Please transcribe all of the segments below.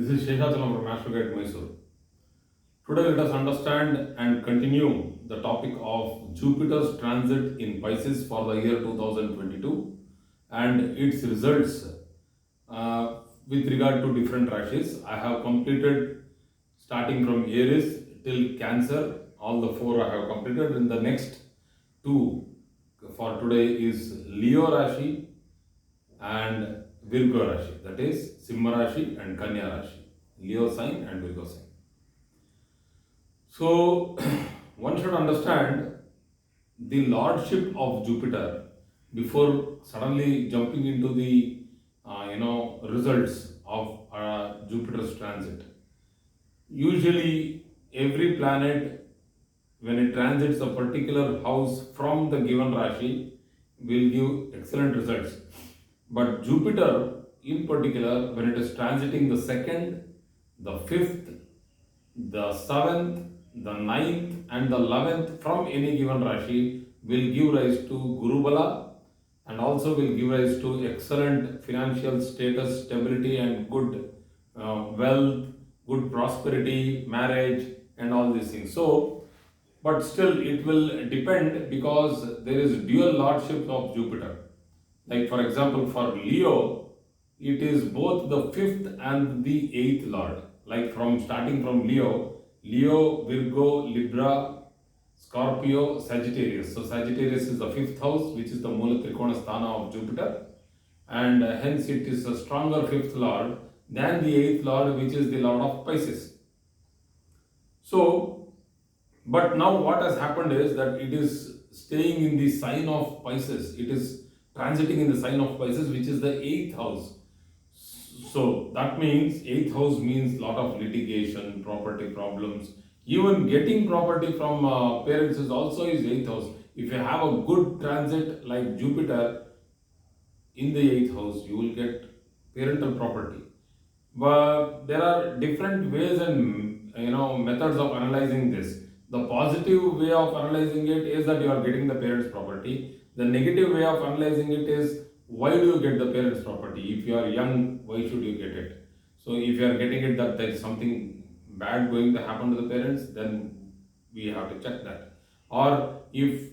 This is Sheshachalam from Astrogate Mysore. Today let us understand and continue the topic of Jupiter's transit in Pisces for the year 2022 and its results with regard to different rashis. I have completed starting from Aries till Cancer. All the four I have completed. In the next two for today is Leo Rashi and Virgo Rashi, that is Simha Rashi and Kanya Rashi, Leo sign and Virgo sign. So one should understand the lordship of Jupiter before suddenly jumping into the results of Jupiter's transit. Usually every planet, when it transits a particular house from the given Rashi, will give excellent results. But Jupiter in particular, when it is transiting the 2nd, the 5th, the 7th, the 9th and the 11th from any given Rashi will give rise to Guru Bala and also will give rise to excellent financial status, stability and good wealth, good prosperity, marriage and all these things. So, but still it will depend because there is dual lordship of Jupiter. Like for example, for Leo, it is both the 5th and the 8th lord. Like from starting from Leo, Virgo, Libra, Scorpio, Sagittarius. So Sagittarius is the 5th house, which is the Mula Trikona Sthana of Jupiter. And hence it is a stronger 5th lord than the 8th lord, which is the lord of Pisces. So, but now what has happened is that it is staying in the sign of Pisces. It is transiting in the sign of Pisces, which is the 8th house. So that means 8th house means lot of litigation, property problems. Even getting property from parents is also is 8th house. If you have a good transit like Jupiter in the 8th house, you will get parental property. But there are different ways and methods of analyzing this. The positive way of analyzing it is that you are getting the parents' property. The negative way of analyzing it is why do you get the parents' property? If you are young, why should you get it? So if you are getting it that there is something bad going to happen to the parents, then we have to check that. Or if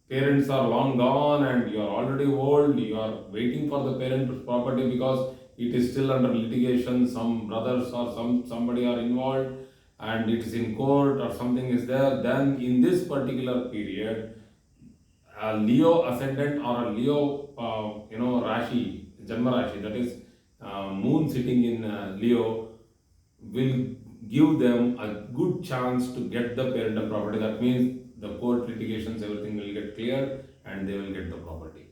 parents are long gone and you are already old, you are waiting for the parents' property because it is still under litigation, some brothers or somebody are involved and it is in court or something is there, then in this particular period, a Leo ascendant or a Leo, Rashi, Janma Rashi, that is moon sitting in Leo, will give them a good chance to get the parental property. That means the court litigations, everything will get cleared and they will get the property.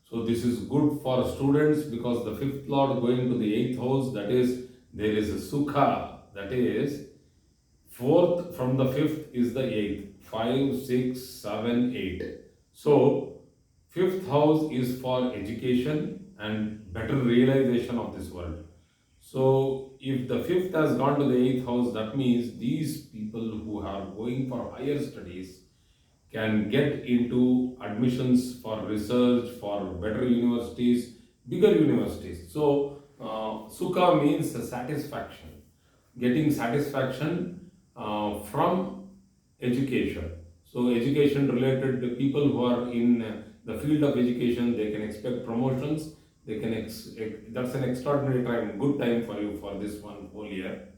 So this is good for students because the 5th lord going to the 8th house, that is, there is a sukha, that is, 4th from the 5th is the 8th, 5, 6, 7, 8. So 5th house is for education and better realization of this world. So if the 5th has gone to the 8th house, that means these people who are going for higher studies can get into admissions for research, for better universities, bigger universities. So Sukha means satisfaction, getting satisfaction from education. So education related to people who are in the field of education, they can expect promotions. They can that's an extraordinary time, good time for you for this one whole year.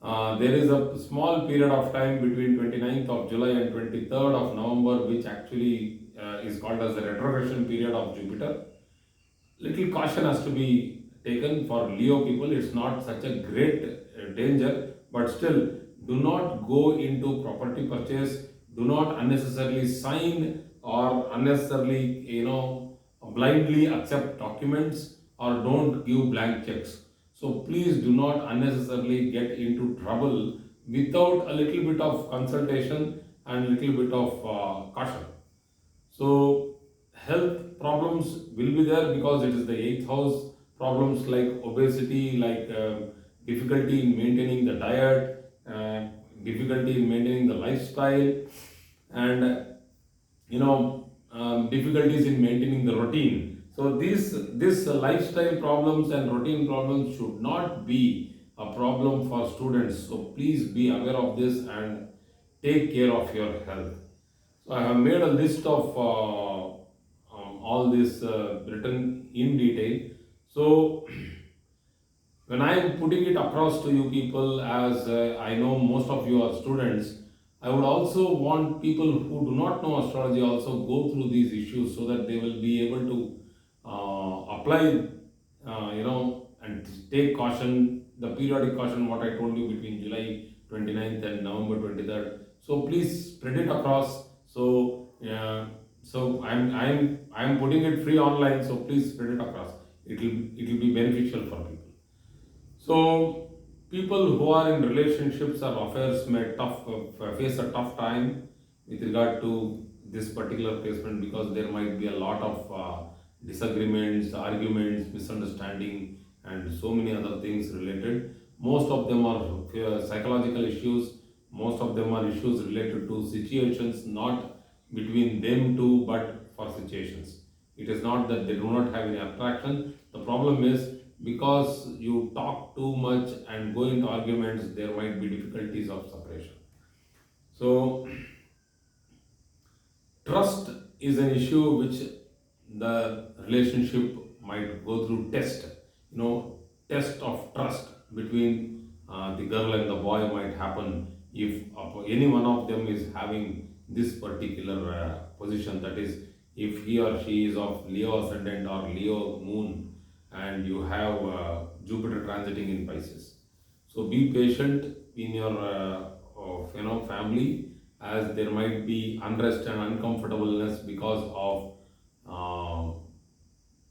There is a small period of time between 29th of July and 23rd of November, which actually is called as the retrogression period of Jupiter. Little caution has to be taken for Leo people. It's not such a great danger, but still do not go into property purchase. Do not unnecessarily sign or unnecessarily, blindly accept documents or don't give blank checks. So please do not unnecessarily get into trouble without a little bit of consultation and little bit of caution. So health problems will be there because it is the 8th house. Problems like obesity, like difficulty in maintaining the diet, difficulty in maintaining the lifestyle, and difficulties in maintaining the routine. So these lifestyle problems and routine problems should not be a problem for students. So please be aware of this and take care of your health. So I have made a list of all this written in detail. So when I am putting it across to you people, as I know most of you are students, I would also want people who do not know astrology also go through these issues so that they will be able to apply, and take caution, the periodic caution what I told you between July 29th and November 23rd. So please spread it across. So I'm putting it free online. So please spread it across. It will be beneficial for people. So people who are in relationships or affairs may face a tough time with regard to this particular placement, because there might be a lot of disagreements, arguments, misunderstanding, and so many other things related. Most of them are psychological issues. Most of them are issues related to situations, not between them two, but for situations. It is not that they do not have any attraction. The problem is because you talk too much and go into arguments, there might be difficulties of separation. So trust is an issue which the relationship might go through test. Test of trust between the girl and the boy might happen if any one of them is having this particular position. That is, if he or she is of Leo Ascendant or Leo Moon, and you have Jupiter transiting in Pisces. So be patient in your family, as there might be unrest and uncomfortableness because of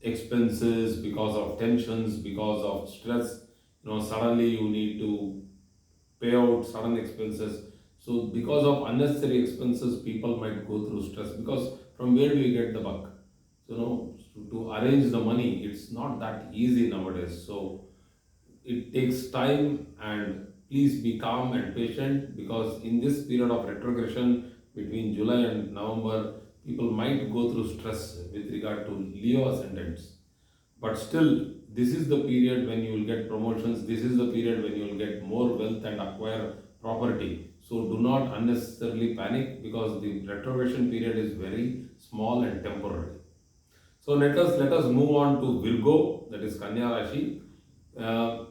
expenses, because of tensions, because of stress. Suddenly you need to pay out sudden expenses. So because of unnecessary expenses, people might go through stress, because from where do you get the buck? To arrange the money, it's not that easy nowadays. So it takes time, and please be calm and patient, because in this period of retrogression between July and November, people might go through stress with regard to Leo ascendants. But still, this is the period when you will get promotions, this is the period when you will get more wealth and acquire property. So do not unnecessarily panic, because the retrogression period is very small and temporary. So let us move on to Virgo, that is Kanya Rashi. Uh,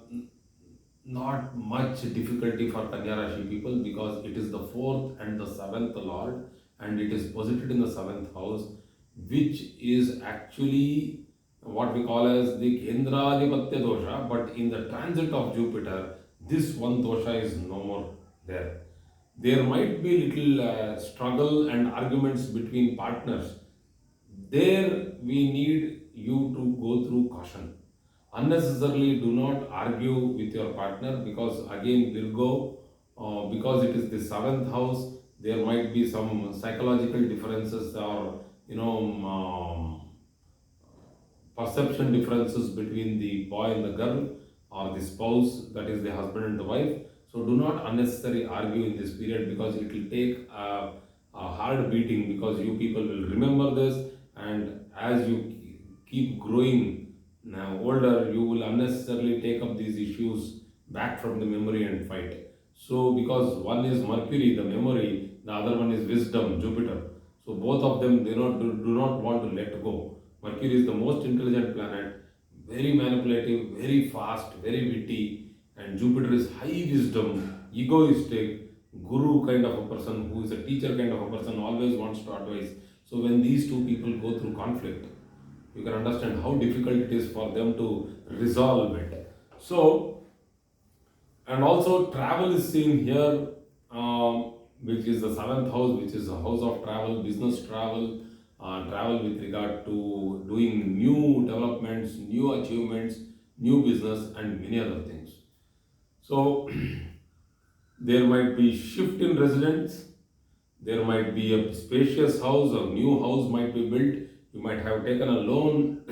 Not much difficulty for Kanya Rashi people, because it is the fourth and the seventh lord, and it is posited in the seventh house, which is actually what we call as the Kendradipatya dosha. But in the transit of Jupiter, this one dosha is no more there. There might be little struggle and arguments between partners. There we need you to go through caution. Unnecessarily do not argue with your partner, because again Virgo, because it is the seventh house, there might be some psychological differences, or perception differences between the boy and the girl, or the spouse, that is the husband and the wife. So do not unnecessarily argue in this period, because it will take a hard beating, because you people will remember this, and as you keep growing now older, you will unnecessarily take up these issues back from the memory and fight. So because one is Mercury, the memory, the other one is wisdom, Jupiter. So both of them do not want to let go. Mercury is the most intelligent planet, very manipulative, very fast, very witty, and Jupiter is high wisdom, egoistic, guru kind of a person, who is a teacher kind of a person, always wants to advise. So when these two people go through conflict, you can understand how difficult it is for them to resolve it. So, and also travel is seen here, which is the seventh house, which is a house of travel, business travel, travel with regard to doing new developments, new achievements, new business, and many other things. So there might be shift in residence, there might be a spacious house, a new house might be built. You might have taken a loan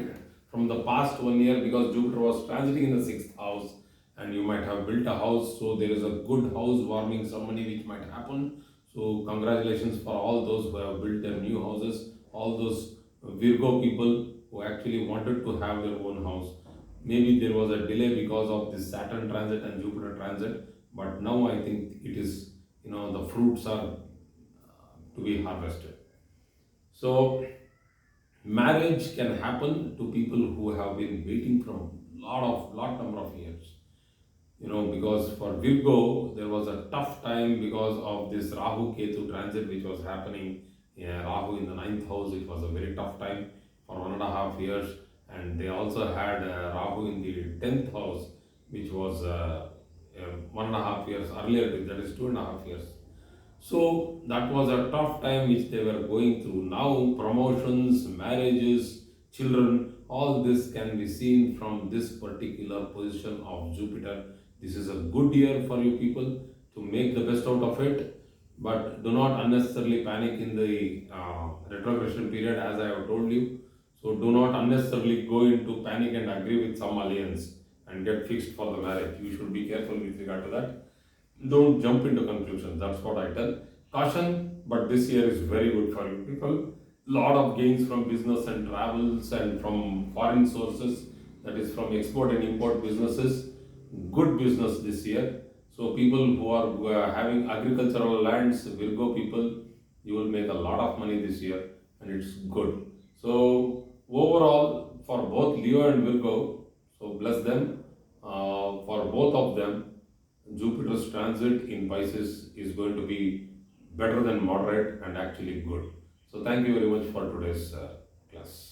from the past 1 year, because Jupiter was transiting in the sixth house, and you might have built a house. So there is a good housewarming ceremony which might happen. So congratulations for all those who have built their new houses, all those Virgo people who actually wanted to have their own house. Maybe there was a delay because of this Saturn transit and Jupiter transit, but now I think it is, the fruits are to be harvested. So marriage can happen to people who have been waiting from lot number of years. Because for Virgo, there was a tough time because of this Rahu Ketu transit which was happening. Yeah, Rahu in the ninth house, it was a very tough time for 1.5 years, and they also had Rahu in the 10th house, which was 1.5 years earlier, that is 2.5 years. So that was a tough time which they were going through. Now, promotions, marriages, children, all this can be seen from this particular position of Jupiter. This is a good year for you people to make the best out of it, but do not unnecessarily panic in the retrogression period, as I have told you. So, do not unnecessarily go into panic and agree with some alliance and get fixed for the marriage. You should be careful with regard to that. Don't jump into conclusions. That's what I tell. Caution, but this year is very good for you people. Lot of gains from business and travels and from foreign sources, that is from export and import businesses. Good business this year. So people who are having agricultural lands, Virgo people, you will make a lot of money this year, and it's good. So overall, for both Leo and Virgo, so bless them. For both of them, Jupiter's transit in Pisces is going to be better than moderate and actually good. So thank you very much for today's class.